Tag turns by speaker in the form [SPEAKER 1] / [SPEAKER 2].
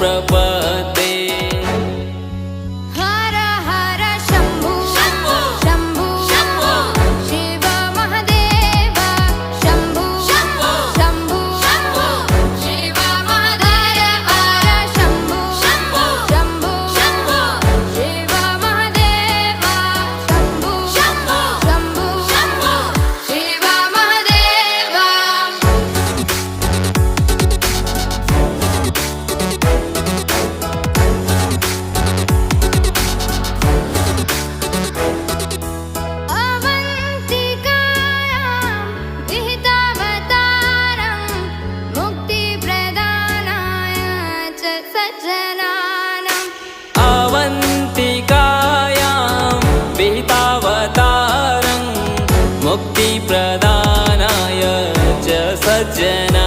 [SPEAKER 1] प्रपद्ये।
[SPEAKER 2] हर हर शम्भु शम्भु शम्भु शम्भु शिव महादेव शम्भु शम्भु शम्भु शम्भु शिव महादेव हर शम्भु शम्भु शम्भु शम्भु शिव महादेव शम्भु शम्भु शम्भु शम्भु शिव महादेव। अवन्तिकायां विहितावतारं मुक्तिप्रदानाय च सज्जनानाम्।
[SPEAKER 1] अवन्तिकायां विहितावतारं मुक्तिप्रदानाय च सज्जना।